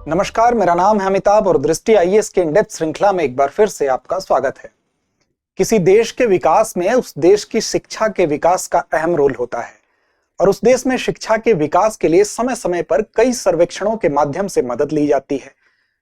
नमस्कार, मेरा नाम है अमिताभ और दृष्टि आईएएस के इन-डेप्थ श्रृंखला में एक बार फिर से आपका स्वागत है। किसी देश के विकास में उस देश की शिक्षा के विकास का अहम रोल होता है और उस देश में शिक्षा के विकास के लिए समय समय पर कई सर्वेक्षणों के माध्यम से मदद ली जाती है।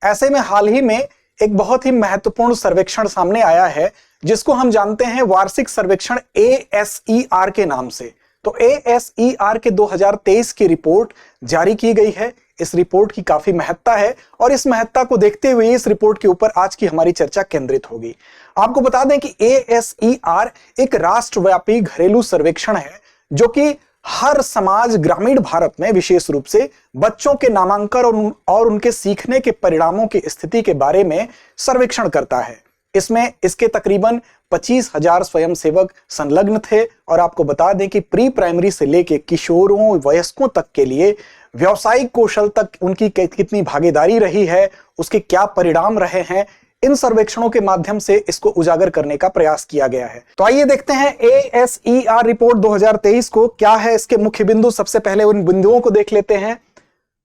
ऐसे में हाल ही में एक बहुत ही महत्वपूर्ण सर्वेक्षण सामने आया है जिसको हम जानते हैं वार्षिक सर्वेक्षण ASER के नाम से। तो ASER के 2023 की रिपोर्ट जारी की गई है। इस रिपोर्ट की काफी महत्ता है और इस महत्ता को देखते हुए इस रिपोर्ट के ऊपर आज की हमारी चर्चा केंद्रित होगी। आपको बता दें कि ASER एक राष्ट्रव्यापी घरेलू सर्वेक्षण है जो कि हर समाज ग्रामीण भारत में विशेष रूप से बच्चों के नामांकन और उनके सीखने के परिणामों की स्थिति के बारे में सर्वेक्षण करता है। इसमें इसके तकरीबन 25,000 स्वयंसेवक संलग्न थे और आपको बता दें कि प्री प्राइमरी से लेकर किशोरों वयस्कों तक के लिए व्यावसायिक कौशल तक उनकी कितनी भागीदारी रही है, उसके क्या परिणाम रहे हैं, इन सर्वेक्षणों के माध्यम से इसको उजागर करने का प्रयास किया गया है। तो आइए देखते हैं ASER रिपोर्ट 2023 को क्या है, इसके मुख्य बिंदु। सबसे पहले उन बिंदुओं को देख लेते हैं।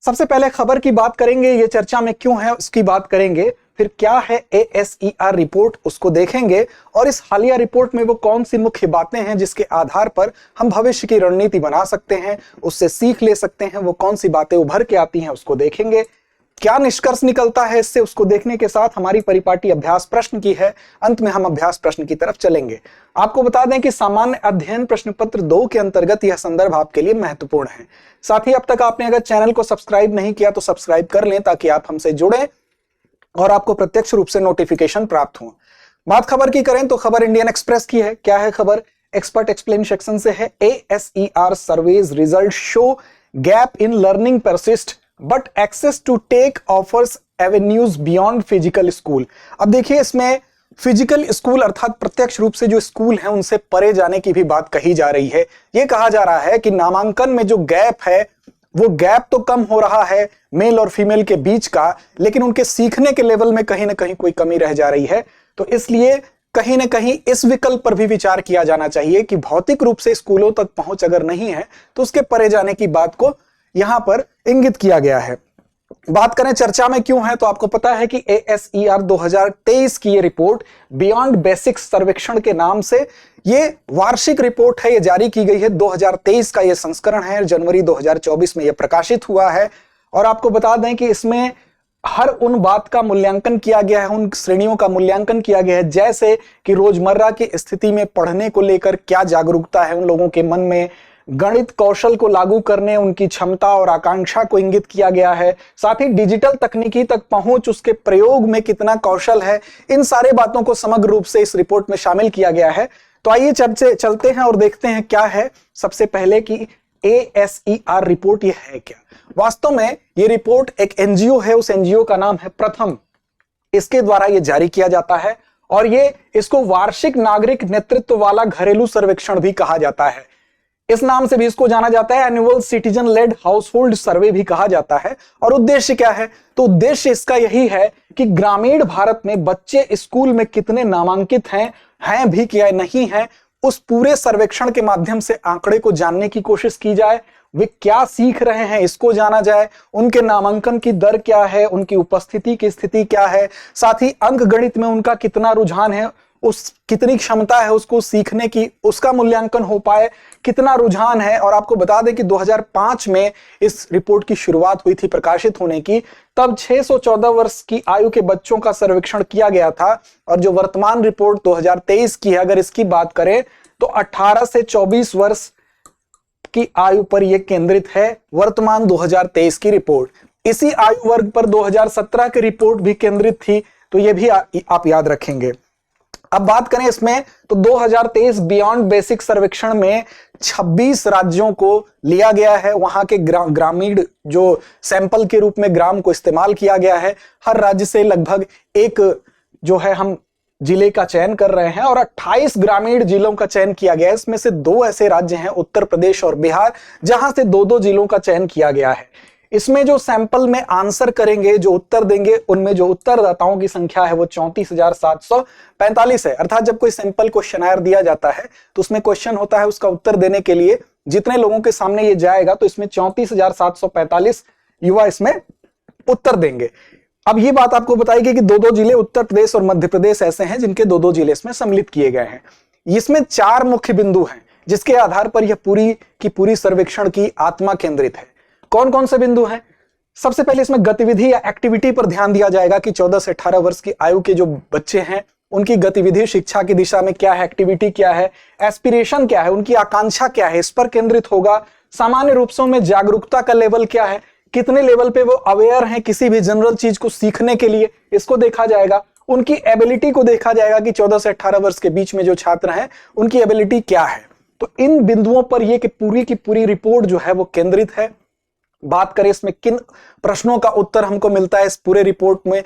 सबसे पहले खबर की बात करेंगे, ये चर्चा में क्यों है उसकी बात करेंगे, फिर क्या है ASER रिपोर्ट उसको देखेंगे और इस हालिया रिपोर्ट में वो कौन सी मुख्य बातें हैं जिसके आधार पर हम भविष्य की रणनीति बना सकते हैं, उससे सीख ले सकते हैं, वो कौन सी बातें उभर के आती हैं उसको देखेंगे। क्या निष्कर्ष निकलता है इससे, उसको देखने के साथ हमारी परिपाटी अभ्यास प्रश्न की है। अंत में हम अभ्यास प्रश्न की तरफ चलेंगे। आपको बता दें कि सामान्य अध्ययन प्रश्न पत्र 2 के अंतर्गत यह संदर्भ आपके लिए महत्वपूर्ण है। साथ ही अब तक आपने अगर चैनल को सब्सक्राइब नहीं किया तो सब्सक्राइब कर लें ताकि आप हमसे जुड़ें और आपको प्रत्यक्ष रूप से नोटिफिकेशन प्राप्त हो। बात खबर की करें तो खबर इंडियन एक्सप्रेस की है। क्या है खबर? एक्सपर्ट एक्सप्लेन सेक्शन से है। ASER surveys result show gap in learning persist but access to tech offers avenues beyond physical school. अब देखिए, इसमें फिजिकल स्कूल अर्थात प्रत्यक्ष रूप से जो स्कूल है उनसे परे जाने की भी बात कही जा रही है। यह कहा जा रहा है कि नामांकन में जो गैप है वो गैप तो कम हो रहा है मेल और फीमेल के बीच का, लेकिन उनके सीखने के लेवल में कहीं ना कहीं कोई कमी रह जा रही है। तो इसलिए कहीं ना कहीं इस विकल्प पर भी विचार किया जाना चाहिए कि भौतिक रूप से स्कूलों तक पहुंच अगर नहीं है तो उसके परे जाने की बात को यहां पर इंगित किया गया है। बात करें चर्चा में क्यों है, तो आपको पता है कि ASER 2023 की ये रिपोर्ट बियॉन्ड बेसिक्स सर्वेक्षण के नाम से ये वार्षिक रिपोर्ट है। ये जारी की गई है, 2023 का ये संस्करण है, जनवरी 2024 में ये प्रकाशित हुआ है। और आपको बता दें कि इसमें हर उन बात का मूल्यांकन किया गया है, उन श्रेणियों का मूल्यांकन किया गया है, जैसे कि रोजमर्रा की स्थिति में पढ़ने को लेकर क्या जागरूकता है उन लोगों के मन में, गणित कौशल को लागू करने उनकी क्षमता और आकांक्षा को इंगित किया गया है, साथ ही डिजिटल तकनीकी तक पहुंच, उसके प्रयोग में कितना कौशल है, इन सारे बातों को समग्र रूप से इस रिपोर्ट में शामिल किया गया है। तो आइए चलते हैं और देखते हैं क्या है सबसे पहले कि ASER रिपोर्ट ये है क्या। वास्तव में ये रिपोर्ट एक NGO है, उस NGO का नाम है प्रथम। इसके द्वारा ये जारी किया जाता है और ये इसको वार्षिक नागरिक नेतृत्व वाला घरेलू सर्वेक्षण भी कहा जाता है। इस नाम से भी इसको जाना जाता है, एनुअल सिटीजन लेड हाउसहोल्ड सर्वे भी कहा जाता है। और उद्देश्य क्या है, तो उद्देश्य इसका यही है कि ग्रामीण भारत में बच्चे स्कूल में कितने नामांकित हैं भी क्या नहीं है, उस पूरे सर्वेक्षण के माध्यम से आंकड़े को जानने की कोशिश की जाए। वे क्या सीख रहे हैं इसको जाना जाए, उनके नामांकन की दर क्या है, उनकी उपस्थिति की स्थिति क्या है, साथ ही अंक गणित में उनका कितना रुझान है, उस कितनी क्षमता है उसको सीखने की, उसका मूल्यांकन हो पाए, कितना रुझान है। और आपको बता दें कि 2005 में इस रिपोर्ट की शुरुआत हुई थी प्रकाशित होने की, तब 614 वर्ष की आयु के बच्चों का सर्वेक्षण किया गया था। और जो वर्तमान रिपोर्ट 2023 की है, अगर इसकी बात करें तो 18 से 24 वर्ष की आयु पर यह केंद्रित है। वर्तमान 2023 की रिपोर्ट इसी आयु वर्ग पर 2017 की रिपोर्ट भी केंद्रित थी, तो यह भी आप याद रखेंगे। अब बात करें इसमें तो 2023 बियॉन्ड बेसिक सर्वेक्षण में 26 राज्यों को लिया गया है। वहां के ग्रामीण जो सैंपल के रूप में ग्राम को इस्तेमाल किया गया है। हर राज्य से लगभग एक जो है हम जिले का चयन कर रहे हैं और 28 ग्रामीण जिलों का चयन किया गया है। इसमें से 2 ऐसे राज्य हैं, उत्तर प्रदेश और बिहार, जहां से 2-2 जिलों का चयन किया गया है। इसमें जो सैंपल में आंसर करेंगे, जो उत्तर देंगे, उनमें जो उत्तरदाताओं की संख्या है वो 34,745 है। अर्थात जब कोई सैंपल क्वेश्चनर दिया जाता है तो उसमें क्वेश्चन होता है, उसका उत्तर देने के लिए जितने लोगों के सामने ये जाएगा तो इसमें 34,745 युवा इसमें उत्तर देंगे। अब ये बात आपको बताएगी कि दो दो जिले उत्तर प्रदेश और मध्य प्रदेश ऐसे हैं जिनके दो दो जिले इसमें सम्मिलित किए गए हैं। इसमें 4 मुख्य बिंदु हैं जिसके आधार पर यह पूरी की पूरी सर्वेक्षण की आत्मा केंद्रित है। कौन कौन से बिंदु हैं? सबसे पहले इसमें गतिविधि या एक्टिविटी पर ध्यान दिया जाएगा कि 14 से 18 वर्ष की आयु के जो बच्चे हैं उनकी गतिविधि शिक्षा की दिशा में क्या है, एक्टिविटी क्या है, एस्पिरेशन क्या है, उनकी आकांक्षा क्या है, इस पर केंद्रित होगा। सामान्य रूप से उनमें जागरूकता का लेवल क्या है, कितने लेवल पे वो अवेयर हैं किसी भी जनरल चीज को सीखने के लिए, इसको देखा जाएगा। उनकी एबिलिटी को देखा जाएगा कि 14 से 18 वर्ष के बीच में जो छात्र हैं उनकी एबिलिटी क्या है। तो इन बिंदुओं पर यह कि पूरी की पूरी रिपोर्ट जो है वो केंद्रित है। बात करें इसमें किन प्रश्नों का उत्तर हमको मिलता है इस पूरे रिपोर्ट में,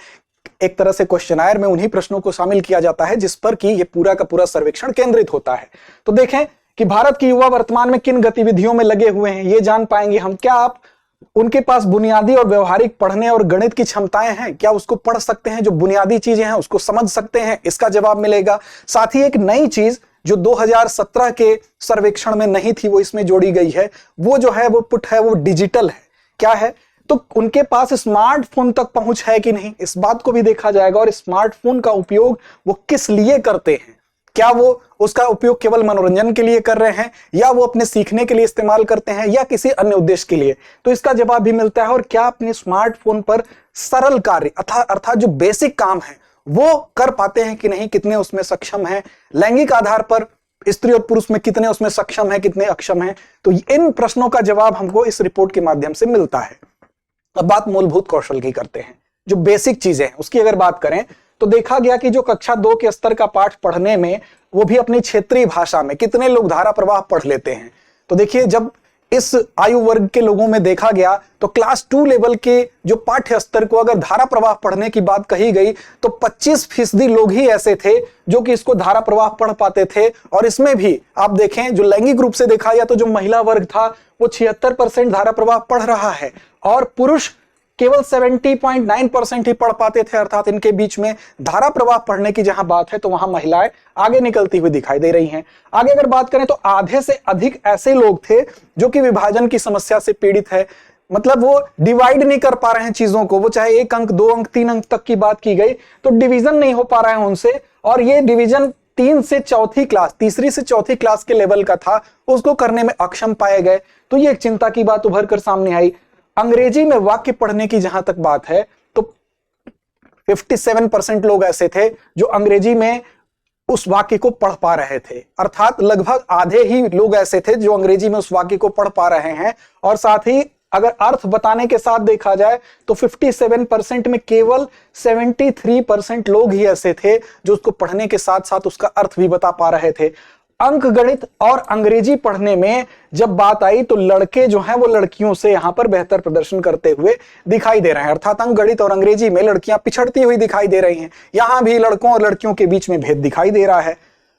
एक तरह से क्वेश्चनायर में उन्हीं प्रश्नों को शामिल किया जाता है जिस पर कि यह पूरा का पूरा सर्वेक्षण केंद्रित होता है। तो देखें कि भारत की युवा वर्तमान में किन गतिविधियों में लगे हुए हैं, ये जान पाएंगे हम। क्या आप उनके पास बुनियादी और व्यवहारिक पढ़ने और गणित की क्षमताएं हैं? क्या उसको पढ़ सकते हैं, जो बुनियादी चीजें हैं उसको समझ सकते हैं? इसका जवाब मिलेगा। साथ ही एक नई चीज जो 2017 के सर्वेक्षण में नहीं थी वो इसमें जोड़ी गई है, वो जो है वो पुट है वो डिजिटल है। क्या है? तो उनके पास स्मार्टफोन तक पहुंच है कि नहीं, इस बात को भी देखा जाएगा। और स्मार्टफोन का उपयोग वो किस लिए करते हैं, क्या वो उसका उपयोग केवल मनोरंजन के लिए कर रहे हैं या वो अपने सीखने के लिए इस्तेमाल करते हैं या किसी अन्य उद्देश्य के लिए, तो इसका जवाब भी मिलता है। और क्या अपने स्मार्टफोन पर सरल कार्य अर्थात जो बेसिक काम है वो कर पाते हैं कि नहीं, कितने उसमें सक्षम हैं। लैंगिक आधार पर स्त्री और पुरुष में कितने उसमें सक्षम है, कितने अक्षम है। तो इन प्रश्नों का जवाब हमको इस रिपोर्ट के माध्यम से मिलता है। अब बात मूलभूत कौशल की करते हैं, जो बेसिक चीजें हैं उसकी अगर बात करें तो देखा गया कि जो कक्षा 2 के स्तर का पाठ पढ़ने में वो भी अपनी क्षेत्रीय भाषा में कितने लोग धारा प्रवाह पढ़ लेते हैं। तो देखिए जब इस आयु वर्ग के लोगों में देखा गया तो क्लास 2 लेवल के जो पाठ्य स्तर को अगर धारा प्रवाह पढ़ने की बात कही गई तो 25% लोग ही ऐसे थे जो कि इसको धारा प्रवाह पढ़ पाते थे। और इसमें भी आप देखें जो लैंगिक रूप से देखा गया तो जो महिला वर्ग था वो 76% धारा प्रवाह पढ़ रहा है और पुरुष केवल 70.9% ही पढ़ पाते थे। अर्थात इनके बीच में धारा प्रवाह पढ़ने की जहां बात है तो वहां महिलाएं आगे निकलती हुई दिखाई दे रही हैं। आगे अगर बात करें तो आधे से अधिक ऐसे लोग थे जो कि विभाजन की समस्या से पीड़ित है, मतलब वो डिवाइड नहीं कर पा रहे हैं चीजों को, वो चाहे 1 अंक 2 अंक 3 अंक तक की बात की गई तो डिवीजन नहीं हो पा रहा है उनसे। और ये डिवीजन 3 से चौथी क्लास, तीसरी से चौथी क्लास के लेवल का था, उसको करने में अक्षम पाए गए। तो ये एक चिंता की बात उभर कर सामने आई। अंग्रेजी में वाक्य पढ़ने की जहां तक बात है तो 57% लोग ऐसे थे जो अंग्रेजी में उस वाक्य को पढ़ पा रहे थे। अर्थात लगभग आधे ही लोग ऐसे थे जो अंग्रेजी में उस वाक्य को पढ़ पा रहे हैं। और साथ ही अगर अर्थ बताने के साथ देखा जाए तो 57% में केवल 73% लोग ही ऐसे थे जो उसको पढ़ने के साथ साथ उसका अर्थ भी बता पा रहे थे। अंक गणित और अंग्रेजी पढ़ने में जब बात आई तो लड़के जो हैं वो लड़कियों से यहां पर बेहतर प्रदर्शन करते हुए दिखाई दे रहे हैं। अर्थात अंक गणित और अंग्रेजी में लड़कियां पिछड़ती हुई दिखाई दे रही हैं। यहां भी लड़कों और लड़कियों के बीच में भेद दिखाई दे रहा है।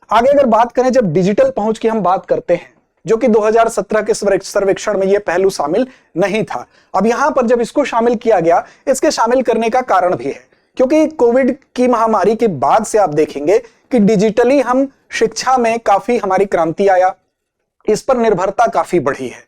आगे अगर बात करें जब डिजिटल पहुंच की हम बात करते हैं जो कि 2017 के सर्वेक्षण में यह पहलू शामिल नहीं था, अब यहां पर जब इसको शामिल किया गया, इसके शामिल करने का कारण भी है क्योंकि कोविड की महामारी के बाद से आप देखेंगे कि डिजिटली हम शिक्षा में काफी हमारी क्रांति आया, इस पर निर्भरता काफी बढ़ी है।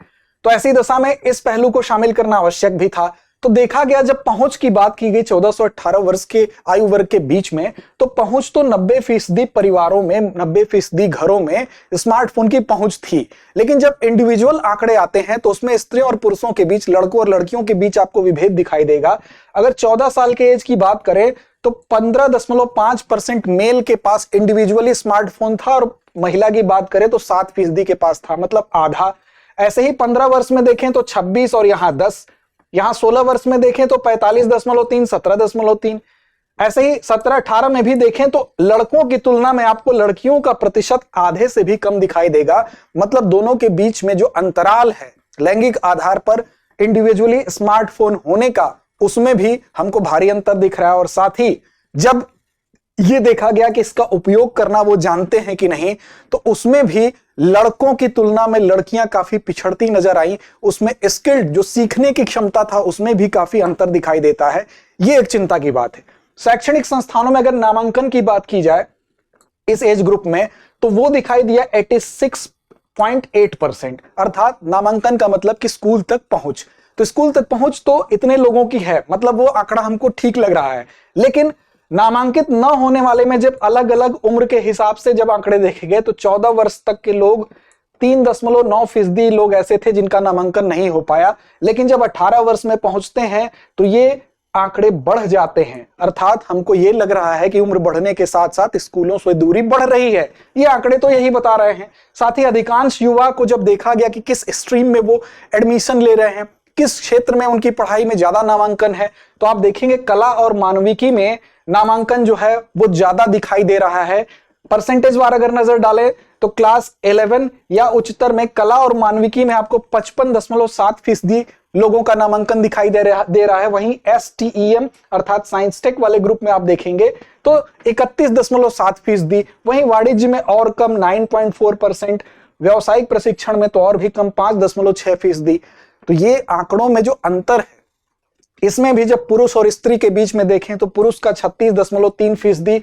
तो ऐसी दशा में इस पहलू को शामिल करना आवश्यक भी था। तो देखा गया जब पहुंच की बात की गई 14 से 18 वर्ष के आयु वर्ग के बीच में तो पहुंच तो 90% परिवारों में, 90% घरों में स्मार्टफोन की पहुंच थी। लेकिन जब इंडिविजुअल आंकड़े आते हैं तो उसमें स्त्रियों और पुरुषों के बीच, लड़कों और लड़कियों के बीच आपको विभेद दिखाई देगा। अगर 14 साल के एज की बात करें तो 15.5% मेल के पास इंडिविजुअली स्मार्टफोन था और महिला की बात करें तो 7% के पास था, मतलब आधा। ऐसे ही 15 वर्ष में देखें तो 26 और यहां 10, यहां 16 वर्ष में देखें तो 45.3, 17.3। ऐसे ही 17-18 में भी देखें तो लड़कों की तुलना में आपको लड़कियों का प्रतिशत आधे से भी कम दिखाई देगा। मतलब दोनों के बीच में जो अंतराल है लैंगिक आधार पर इंडिविजुअली स्मार्टफोन होने का, उसमें भी हमको भारी अंतर दिख रहा है। और साथ ही जब यह देखा गया कि इसका उपयोग करना वो जानते हैं कि नहीं, तो उसमें भी लड़कों की तुलना में लड़कियां काफी पिछड़ती नजर आई। उसमें स्किल्ड जो सीखने की क्षमता था उसमें भी काफी अंतर दिखाई देता है। यह एक चिंता की बात है। शैक्षणिक संस्थानों में अगर नामांकन की बात की जाए इस एज ग्रुप में तो वो दिखाई दिया 86.8%, अर्थात नामांकन का मतलब कि स्कूल तक पहुंच। तो स्कूल तक पहुंच तो इतने लोगों की है, मतलब वो आंकड़ा हमको ठीक लग रहा है। लेकिन नामांकित न होने वाले में जब अलग अलग उम्र के हिसाब से जब आंकड़े देखे गए तो 14 वर्ष तक के लोग 3.9% लोग ऐसे थे जिनका नामांकन नहीं हो पाया। लेकिन जब 18 वर्ष में पहुंचते हैं तो ये आंकड़े बढ़ जाते हैं, अर्थात हमको ये लग रहा है कि उम्र बढ़ने के साथ साथ स्कूलों से दूरी बढ़ रही है। ये आंकड़े तो यही बता रहे हैं। साथ ही अधिकांश युवा को जब देखा गया कि किस स्ट्रीम में वो एडमिशन ले रहे हैं, किस क्षेत्र में उनकी पढ़ाई में ज्यादा नामांकन है, तो आप देखेंगे कला और मानविकी में नामांकन जो है वो ज्यादा दिखाई दे रहा है। परसेंटेज वार अगर नजर डालें तो क्लास 11 या उच्चतर में कला और मानविकी में आपको 55.7% लोगों का नामांकन दिखाई दे रहा है। वहीं STEM अर्थात साइंस टेक वाले ग्रुप में आप देखेंगे तो 31.7%। वहीं वाणिज्य में और कम 9.4%, व्यावसायिक प्रशिक्षण में तो और भी कम 5.6%। तो ये आंकड़ों में जो अंतर है इसमें भी जब पुरुष और स्त्री के बीच में देखें तो पुरुष का 36.3%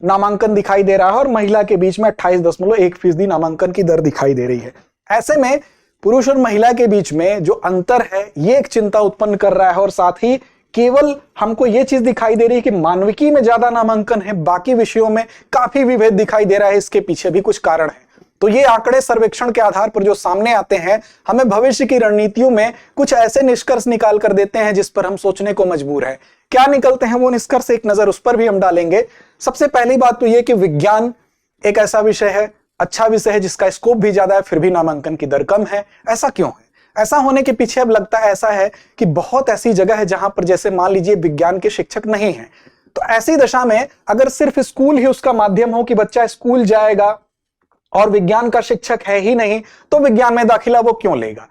नामांकन दिखाई दे रहा है और महिला के बीच में 28.1% नामांकन की दर दिखाई दे रही है। ऐसे में पुरुष और महिला के बीच में जो अंतर है ये एक चिंता उत्पन्न कर रहा है। और साथ ही केवल हमको ये चीज दिखाई दे रही है कि मानविकी में ज्यादा नामांकन है, बाकी विषयों में काफी विभेद दिखाई दे रहा है। इसके पीछे भी कुछ कारण है। तो ये आंकड़े सर्वेक्षण के आधार पर जो सामने आते हैं हमें भविष्य की रणनीतियों में कुछ ऐसे निष्कर्ष निकाल कर देते हैं जिस पर हम सोचने को मजबूर है। क्या निकलते हैं वो निष्कर्ष, एक नजर उस पर भी हम डालेंगे। सबसे पहली बात तो ये कि विज्ञान एक ऐसा विषय है, अच्छा विषय है जिसका स्कोप भी ज्यादा है, फिर भी नामांकन की दर कम है। ऐसा क्यों है? ऐसा होने के पीछे अब लगता है ऐसा है कि बहुत ऐसी जगह है जहां पर जैसे मान लीजिए विज्ञान के शिक्षक नहीं है, तो ऐसी दशा में अगर सिर्फ स्कूल ही उसका माध्यम हो कि बच्चा स्कूल जाएगा और विज्ञान का शिक्षक है ही नहीं तो विज्ञान में दाखिला वो क्यों लेगा।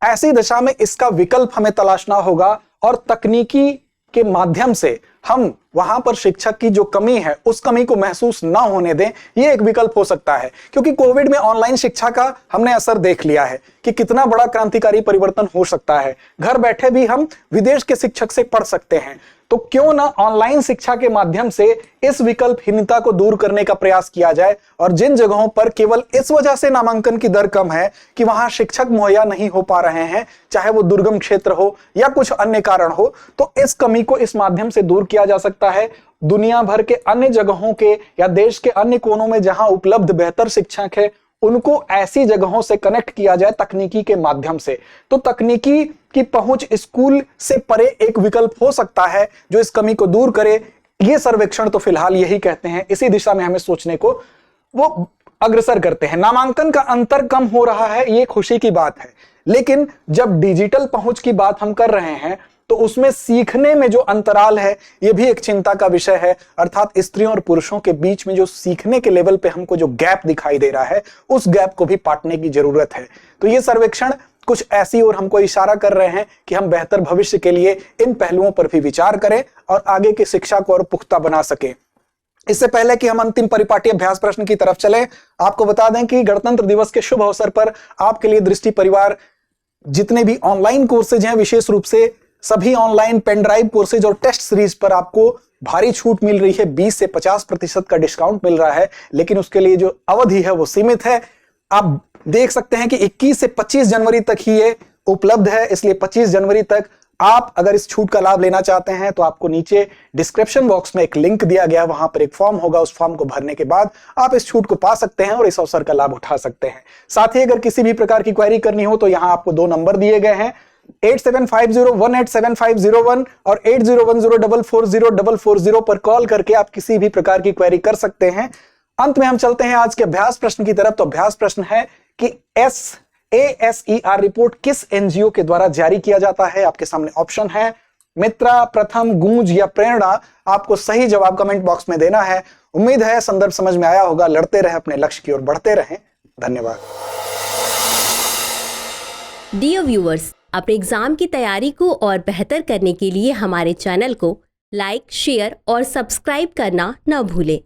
ऐसी दशा में इसका विकल्प हमें तलाशना होगा और तकनीकी के माध्यम से हम वहां पर शिक्षक की जो कमी है उस कमी को महसूस ना होने दें, ये एक विकल्प हो सकता है। क्योंकि कोविड में ऑनलाइन शिक्षा का हमने असर देख लिया है कि कितना बड़ा क्रांतिकारी परिवर्तन हो सकता है। घर बैठे भी हम विदेश के शिक्षक से पढ़ सकते हैं, तो क्यों ना ऑनलाइन शिक्षा के माध्यम से इस विकल्पहीनता को दूर करने का प्रयास किया जाए। और जिन जगहों पर केवल इस वजह से नामांकन की दर कम है कि वहां शिक्षक मुहैया नहीं हो पा रहे हैं, चाहे वो दुर्गम क्षेत्र हो या कुछ अन्य कारण हो, तो इस कमी को इस माध्यम से दूर किया जा सकता है। दुनिया भर के अन्य जगहों के या देश के अन्य कोनों में जहां उपलब्ध बेहतर शिक्षक है उनको ऐसी जगहों से कनेक्ट किया जाए तकनीकी के माध्यम से। तो तकनीकी की पहुंच स्कूल से परे एक विकल्प हो सकता है जो इस कमी को दूर करे। ये सर्वेक्षण तो फिलहाल यही कहते हैं, इसी दिशा में हमें सोचने को वो अग्रसर करते हैं। नामांकन का अंतर कम हो रहा है, ये खुशी की बात है। लेकिन जब डिजिटल पहुंच की बात हम कर रहे हैं तो उसमें सीखने में जो अंतराल है ये भी एक चिंता का विषय है। अर्थात स्त्रियों और पुरुषों के बीच में जो सीखने के लेवल पे हमको जो गैप दिखाई दे रहा है उस गैप को भी पाटने की जरूरत है। तो ये सर्वेक्षण कुछ ऐसी और हमको इशारा कर रहे हैं कि हम बेहतर भविष्य के लिए इन पहलुओं पर भी विचार करें और आगे की शिक्षा को और पुख्ता बना सकें। इससे पहले कि हम अंतिम परिपाटी अभ्यास प्रश्न की तरफ चलें, आपको बता दें कि गणतंत्र दिवस के शुभ अवसर पर आपके लिए दृष्टि परिवार जितने भी ऑनलाइन कोर्सेज हैं, विशेष रूप से सभी ऑनलाइन पेन ड्राइव कोर्सेज और टेस्ट सीरीज पर आपको भारी छूट मिल रही है। 20 से 50% का डिस्काउंट मिल रहा है, लेकिन उसके लिए जो अवधि है वो सीमित है। आप देख सकते हैं कि 21 से 25 जनवरी तक ही ये उपलब्ध है, इसलिए 25 जनवरी तक आप अगर इस छूट का लाभ लेना चाहते हैं तो आपको नीचे डिस्क्रिप्शन बॉक्स में एक लिंक दिया गया है, वहां पर एक फॉर्म होगा, उस फॉर्म को भरने के बाद आप इस छूट को पा सकते हैं और इस अवसर का लाभ उठा सकते हैं। साथ ही अगर किसी भी प्रकार की क्वेरी करनी हो तो यहां आपको 2 नंबर दिए गए हैं, 8750187501 और 8010440440 पर कॉल करके आप किसी भी प्रकार की क्वेरी कर सकते हैं। अंत में हम चलते हैं आज के अभ्यास प्रश्न की तरफ। तो अभ्यास प्रश्न है कि ASER रिपोर्ट किस एनजीओ के द्वारा जारी किया जाता है। आपके सामने ऑप्शन है मित्रा, प्रथम, गूंज या प्रेरणा। आपको सही जवाब कमेंट बॉक्स में देना है। उम्मीद है संदर्भ समझ में आया होगा। लड़ते रहे, अपने लक्ष्य की ओर बढ़ते रहें। धन्यवाद। डियर व्यूअर्स, अपने एग्जाम की तैयारी को और बेहतर करने के लिए हमारे चैनल को लाइक, शेयर और सब्सक्राइब करना न भूलें।